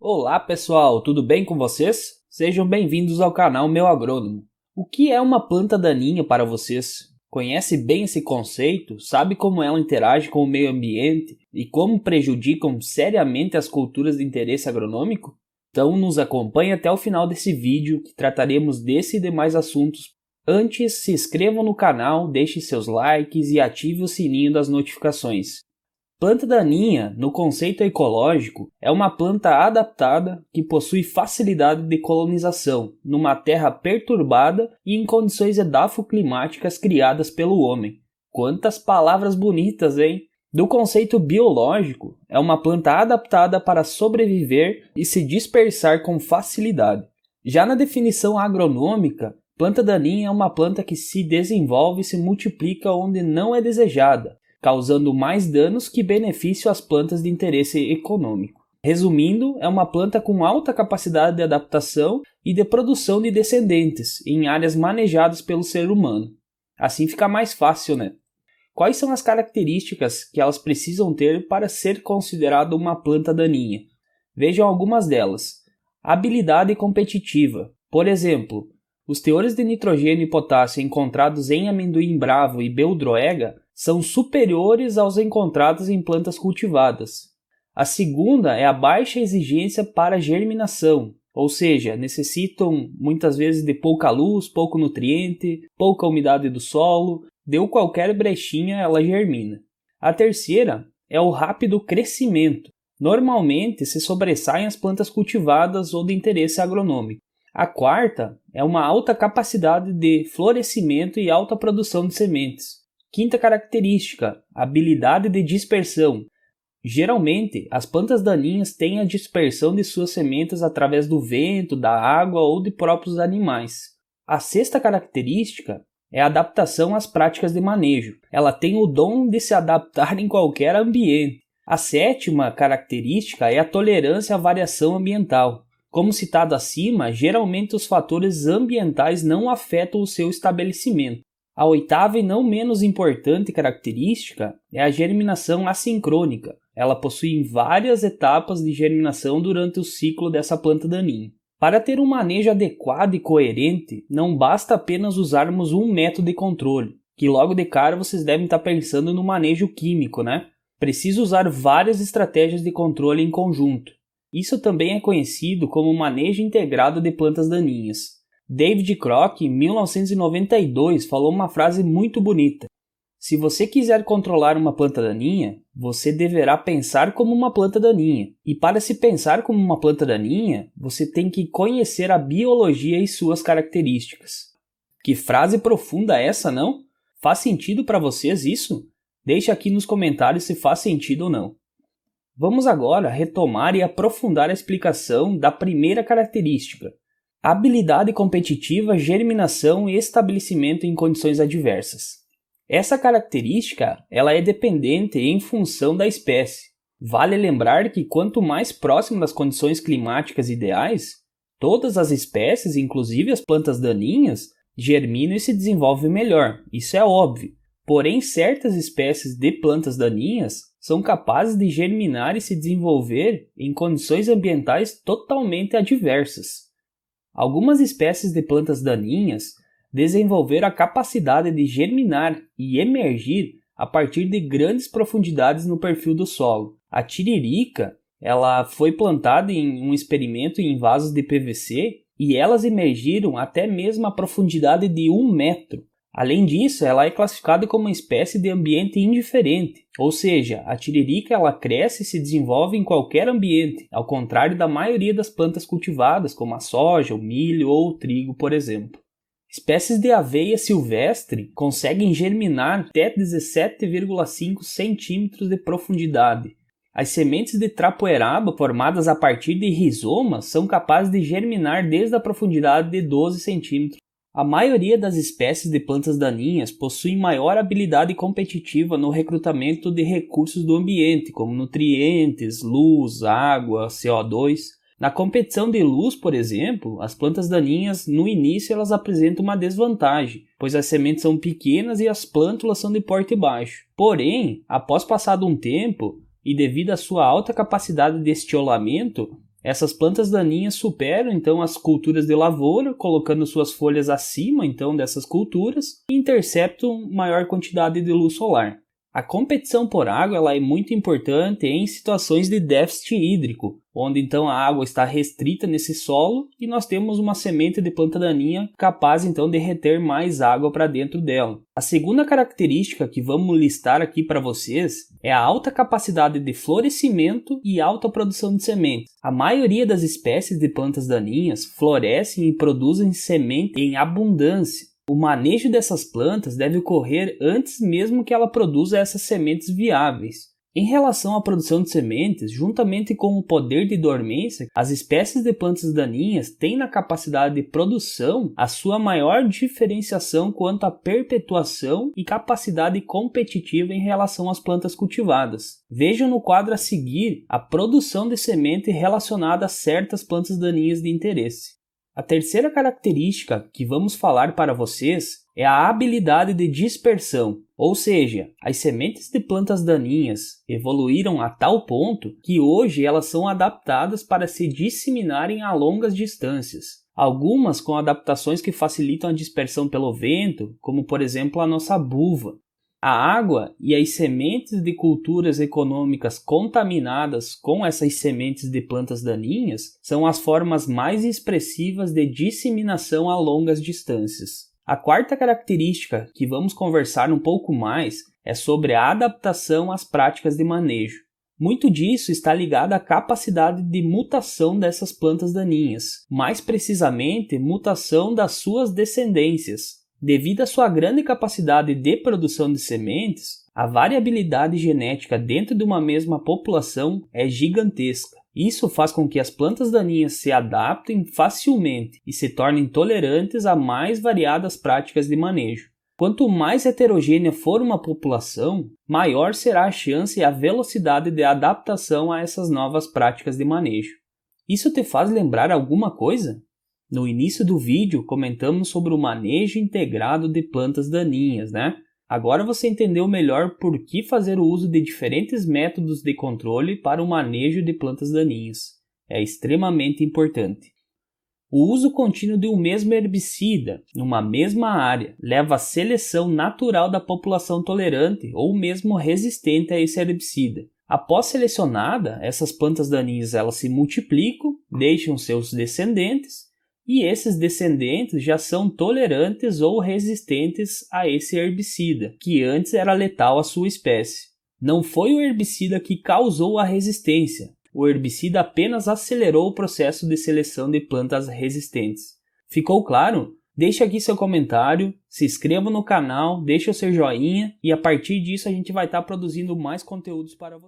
Olá pessoal, tudo bem com vocês? Sejam bem-vindos ao canal Meu Agrônomo. O que é uma planta daninha para vocês? Conhece bem esse conceito? Sabe como ela interage com o meio ambiente e como prejudicam seriamente as culturas de interesse agronômico? Então nos acompanhe até o final desse vídeo que trataremos desse e demais assuntos. Antes, se inscrevam no canal, deixe seus likes e ative o sininho das notificações. Planta daninha, no conceito ecológico, é uma planta adaptada que possui facilidade de colonização numa terra perturbada e em condições edafoclimáticas criadas pelo homem. Quantas palavras bonitas, hein? Do conceito biológico, é uma planta adaptada para sobreviver e se dispersar com facilidade. Já na definição agronômica, planta daninha é uma planta que se desenvolve e se multiplica onde não é desejada, causando mais danos que benefício às plantas de interesse econômico. Resumindo, é uma planta com alta capacidade de adaptação e de produção de descendentes em áreas manejadas pelo ser humano. Assim fica mais fácil, né? Quais são as características que elas precisam ter para ser considerada uma planta daninha? Vejam algumas delas. Habilidade competitiva. Por exemplo, os teores de nitrogênio e potássio encontrados em amendoim bravo e beldroega são superiores aos encontrados em plantas cultivadas. A segunda é a baixa exigência para germinação, ou seja, necessitam muitas vezes de pouca luz, pouco nutriente, pouca umidade do solo, deu qualquer brechinha ela germina. A terceira é o rápido crescimento. Normalmente se sobressaem as plantas cultivadas ou de interesse agronômico. A quarta é uma alta capacidade de florescimento e alta produção de sementes. Quinta característica, habilidade de dispersão. Geralmente, as plantas daninhas têm a dispersão de suas sementes através do vento, da água ou de próprios animais. A sexta característica é a adaptação às práticas de manejo. Ela tem o dom de se adaptar em qualquer ambiente. A sétima característica é a tolerância à variação ambiental. Como citado acima, geralmente os fatores ambientais não afetam o seu estabelecimento. A oitava e não menos importante característica é a germinação assincrônica. Ela possui várias etapas de germinação durante o ciclo dessa planta daninha. Para ter um manejo adequado e coerente, não basta apenas usarmos um método de controle, que logo de cara vocês devem estar pensando no manejo químico, né? Precisa usar várias estratégias de controle em conjunto. Isso também é conhecido como manejo integrado de plantas daninhas. David Crock, em 1992, falou uma frase muito bonita. Se você quiser controlar uma planta daninha, você deverá pensar como uma planta daninha. E para se pensar como uma planta daninha, você tem que conhecer a biologia e suas características. Que frase profunda essa, não? Faz sentido para vocês isso? Deixe aqui nos comentários se faz sentido ou não. Vamos agora retomar e aprofundar a explicação da primeira característica. Habilidade competitiva, germinação e estabelecimento em condições adversas. Essa característica ela é dependente em função da espécie. Vale lembrar que quanto mais próximo das condições climáticas ideais, todas as espécies, inclusive as plantas daninhas, germinam e se desenvolvem melhor. Isso é óbvio. Porém, certas espécies de plantas daninhas são capazes de germinar e se desenvolver em condições ambientais totalmente adversas. Algumas espécies de plantas daninhas desenvolveram a capacidade de germinar e emergir a partir de grandes profundidades no perfil do solo. A tiririca ela foi plantada em um experimento em vasos de PVC e elas emergiram até mesmo a profundidade de 1 metro. Além disso, ela é classificada como uma espécie de ambiente indiferente, ou seja, a tiririca ela cresce e se desenvolve em qualquer ambiente, ao contrário da maioria das plantas cultivadas, como a soja, o milho ou o trigo, por exemplo. Espécies de aveia silvestre conseguem germinar até 17,5 centímetros de profundidade. As sementes de trapoeraba formadas a partir de rizomas são capazes de germinar desde a profundidade de 12 centímetros. A maioria das espécies de plantas daninhas possui maior habilidade competitiva no recrutamento de recursos do ambiente, como nutrientes, luz, água, CO2. Na competição de luz, por exemplo, as plantas daninhas, no início, elas apresentam uma desvantagem, pois as sementes são pequenas e as plântulas são de porte baixo. Porém, após passado um tempo, e devido à sua alta capacidade de estiolamento, Essas plantas daninhas superam então as culturas de lavoura, colocando suas folhas acima então dessas culturas e interceptam maior quantidade de luz solar. A competição por água ela é muito importante em situações de déficit hídrico, onde então a água está restrita nesse solo e nós temos uma semente de planta daninha capaz então de reter mais água para dentro dela. A segunda característica que vamos listar aqui para vocês é a alta capacidade de florescimento e alta produção de sementes. A maioria das espécies de plantas daninhas florescem e produzem semente em abundância. O manejo dessas plantas deve ocorrer antes mesmo que ela produza essas sementes viáveis. Em relação à produção de sementes, juntamente com o poder de dormência, as espécies de plantas daninhas têm na capacidade de produção a sua maior diferenciação quanto à perpetuação e capacidade competitiva em relação às plantas cultivadas. Vejam no quadro a seguir a produção de semente relacionada a certas plantas daninhas de interesse. A terceira característica que vamos falar para vocês é a habilidade de dispersão, ou seja, as sementes de plantas daninhas evoluíram a tal ponto que hoje elas são adaptadas para se disseminarem a longas distâncias. Algumas com adaptações que facilitam a dispersão pelo vento, como por exemplo a nossa buva. A água e as sementes de culturas econômicas contaminadas com essas sementes de plantas daninhas são as formas mais expressivas de disseminação a longas distâncias. A quarta característica que vamos conversar um pouco mais é sobre a adaptação às práticas de manejo. Muito disso está ligado à capacidade de mutação dessas plantas daninhas, mais precisamente mutação das suas descendências. Devido à sua grande capacidade de produção de sementes, a variabilidade genética dentro de uma mesma população é gigantesca. Isso faz com que as plantas daninhas se adaptem facilmente e se tornem tolerantes a mais variadas práticas de manejo. Quanto mais heterogênea for uma população, maior será a chance e a velocidade de adaptação a essas novas práticas de manejo. Isso te faz lembrar alguma coisa? No início do vídeo comentamos sobre o manejo integrado de plantas daninhas, né? Agora você entendeu melhor por que fazer o uso de diferentes métodos de controle para o manejo de plantas daninhas. É extremamente importante. O uso contínuo de um mesmo herbicida, numa mesma área, leva à seleção natural da população tolerante ou mesmo resistente a esse herbicida. Após selecionada, essas plantas daninhas elas se multiplicam, deixam seus descendentes, e esses descendentes já são tolerantes ou resistentes a esse herbicida, que antes era letal à sua espécie. Não foi o herbicida que causou a resistência, o herbicida apenas acelerou o processo de seleção de plantas resistentes. Ficou claro? Deixe aqui seu comentário, se inscreva no canal, deixe o seu joinha e a partir disso a gente vai estar produzindo mais conteúdos para você.